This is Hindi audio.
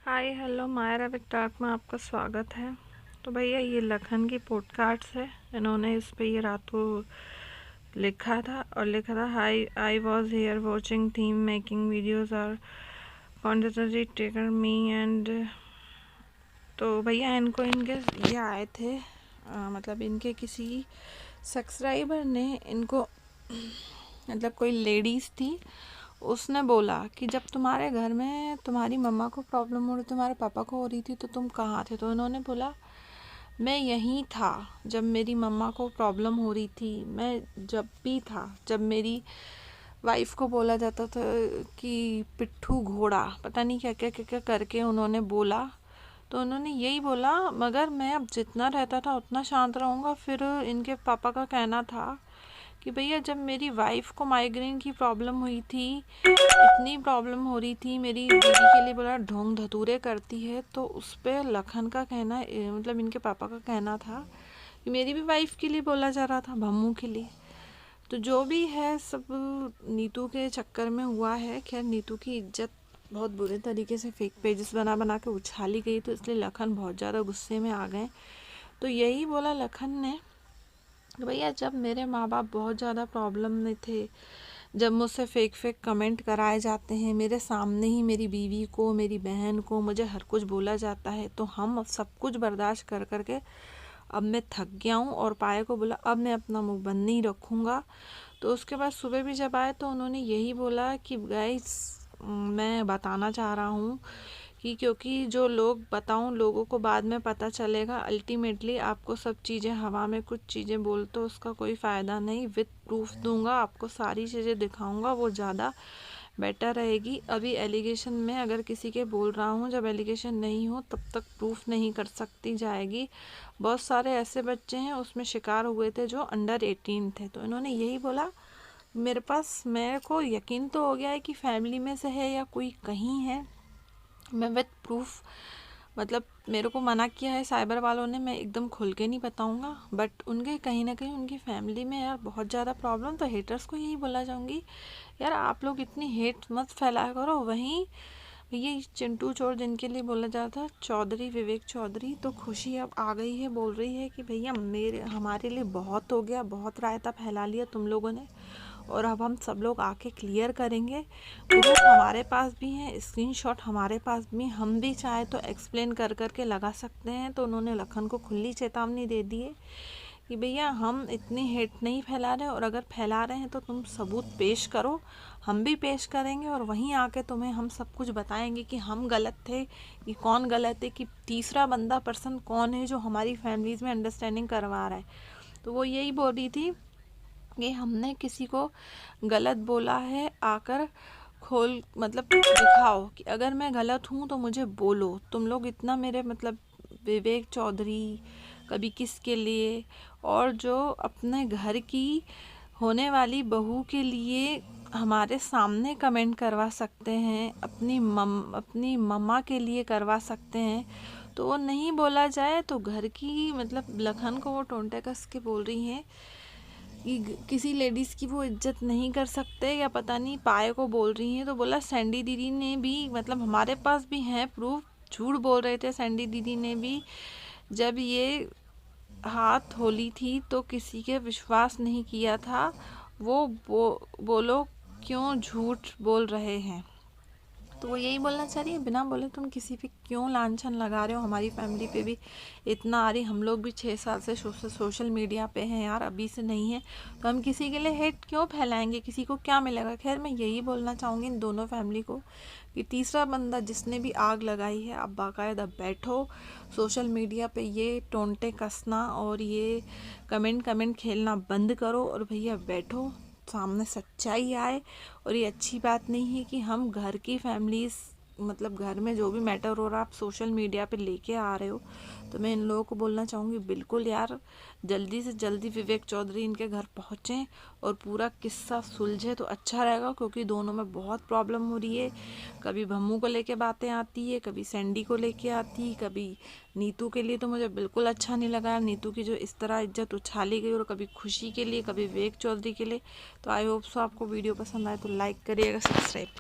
Hi hello Myra with talk में आपका स्वागत है। तो भैया ये लखन की पॉडकास्ट है। इन्होंने इस पे ये रात को लिखा था hi I was here watching theme making videos are continentally taker me and. तो भैया इनको इनके ये आए थे मतलब इनके किसी सब्सक्राइबर ने इनको मतलब कोई लेडीज़ थी, उसने बोला कि जब तुम्हारे घर में तुम्हारी मम्मा को प्रॉब्लम हो रही, तुम्हारे पापा को हो रही थी, तो तुम कहाँ थे? तो इन्होंने बोला मैं यहीं था जब मेरी मम्मा को प्रॉब्लम हो रही थी। मैं जब भी था, जब मेरी वाइफ को बोला जाता था कि पिट्ठू घोड़ा पता नहीं क्या क्या क्या क्या करके उन्होंने बोला, तो उन्होंने यही बोला मगर मैं अब जितना रहता था उतना शांत रहूँगा। फिर इनके पापा का कहना था कि भैया जब मेरी वाइफ को माइग्रेन की प्रॉब्लम हुई थी, इतनी प्रॉब्लम हो रही थी, मेरी दीदी के लिए बोला ढोंग धतूरे करती है, तो उस पर लखन का कहना मतलब इनके पापा का कहना था कि मेरी भी वाइफ के लिए बोला जा रहा था, भम्मू के लिए। तो जो भी है सब नीतू के चक्कर में हुआ है। खैर नीतू की इज्जत बहुत बुरे तरीके से फेक पेजेस बना बना के उछाली गई, तो इसलिए लखन बहुत ज़्यादा गुस्से में आ गए। तो यही बोला लखन ने, भैया जब मेरे माँ बाप बहुत ज़्यादा प्रॉब्लम में थे, जब मुझसे फेक कमेंट कराए जाते हैं, मेरे सामने ही मेरी बीवी को, मेरी बहन को, मुझे हर कुछ बोला जाता है, तो हम सब कुछ बर्दाश्त कर कर के अब मैं थक गया हूँ और पाये को बोला अब मैं अपना मुंह बंद नहीं रखूँगा। तो उसके बाद सुबह भी जब आए तो उन्होंने यही बोला कि गाइस मैं बताना चाह रहा हूँ कि क्योंकि जो लोग बताऊं लोगों को बाद में पता चलेगा, अल्टीमेटली आपको सब चीज़ें हवा में कुछ चीज़ें बोल तो उसका कोई फ़ायदा नहीं। विद प्रूफ दूंगा, आपको सारी चीज़ें दिखाऊंगा, वो ज़्यादा बेटर रहेगी। अभी एलिगेशन में अगर किसी के बोल रहा हूँ, जब एलिगेशन नहीं हो तब तक प्रूफ नहीं कर सकती जाएगी। बहुत सारे ऐसे बच्चे हैं उसमें शिकार हुए थे जो अंडर 18 थे। तो इन्होंने यही बोला मेरे को यकीन तो हो गया है कि फैमिली में से है या कोई कहीं है, मैं विद प्रूफ मतलब मेरे को मना किया है साइबर वालों ने, मैं एकदम खुल के नहीं बताऊंगा, बट उनके कहीं ना कहीं उनकी फैमिली में यार बहुत ज़्यादा प्रॉब्लम। तो हेटर्स को यही बोला जाऊंगी, यार आप लोग इतनी हेट मत फैलाया करो। वहीं ये चिंटू चोर जिनके लिए बोला जाता है चौधरी, विवेक चौधरी, तो खुशी अब आ गई है, बोल रही है कि भैया हमारे लिए बहुत हो गया, बहुत रायता फैला लिया तुम लोगों ने, और अब हम सब लोग आके क्लियर करेंगे। प्रूफ हमारे पास भी है, स्क्रीनशॉट हमारे पास भी, हम भी चाहे तो एक्सप्लेन कर कर के लगा सकते हैं। तो उन्होंने लखन को खुली चेतावनी दे दी है कि भैया हम इतनी हेट नहीं फैला रहे, और अगर फैला रहे हैं तो तुम सबूत पेश करो, हम भी पेश करेंगे, और वहीं आके तुम्हें हम सब कुछ बताएंगे कि हम गलत थे कि कौन गलत है, कि तीसरा बंदा पर्सन कौन है जो हमारी फैमिलीज़ में अंडरस्टैंडिंग करवा रहा है। तो वो यही बोल रही थी कि हमने किसी को गलत बोला है, आकर खोल मतलब दिखाओ कि अगर मैं गलत हूँ तो मुझे बोलो। तुम लोग इतना मेरे मतलब विवेक चौधरी कभी किसके लिए, और जो अपने घर की होने वाली बहू के लिए हमारे सामने कमेंट करवा सकते हैं, अपनी मम्मा के लिए करवा सकते हैं, तो वो नहीं बोला जाए तो घर की मतलब लखन को वो टोंटे कस के बोल रही हैं कि किसी लेडीज़ की वो इज्जत नहीं कर सकते, या पता नहीं पाये को बोल रही हैं। तो बोला सैंडी दीदी ने भी मतलब हमारे पास भी हैं प्रूफ, झूठ बोल रहे थे सैंडी दीदी ने भी, जब ये हाथ होली थी तो किसी के विश्वास नहीं किया था। बोलो क्यों झूठ बोल रहे हैं। तो वो यही बोलना चाह रही है बिना बोले तुम किसी पे क्यों लांछन लगा रहे हो, हमारी फैमिली पे भी इतना आ रही, हम लोग भी 6 साल से सोशल मीडिया पे हैं यार, अभी से नहीं है, तो हम किसी के लिए हेट क्यों फैलाएंगे, किसी को क्या मिलेगा। खैर मैं यही बोलना चाहूँगी इन दोनों फैमिली को कि तीसरा बंदा जिसने भी आग लगाई है, आप बाकायदा बैठो, सोशल मीडिया पे ये टोंटे कसना और ये कमेंट खेलना बंद करो, और भैया बैठो, सामने सच्चाई आए। और ये अच्छी बात नहीं है कि हम घर की फैमिलीज़ मतलब घर में जो भी मैटर हो रहा आप सोशल मीडिया पे लेके आ रहे हो। तो मैं इन लोगों को बोलना चाहूँगी बिल्कुल यार जल्दी से जल्दी विवेक चौधरी इनके घर पहुँचें और पूरा किस्सा सुलझे तो अच्छा रहेगा, क्योंकि दोनों में बहुत प्रॉब्लम हो रही है। कभी भम्मू को लेके बातें आती है, कभी सैंडी को लेके आती, कभी नीतू के लिए। तो मुझे बिल्कुल अच्छा नहीं लगा नीतू की जो इस तरह इज्जत उछाली गई, और कभी खुशी के लिए, कभी विवेक चौधरी के लिए। तो आई होप सो आपको वीडियो पसंद आए तो लाइक करिएगा, सब्सक्राइब करिएगा।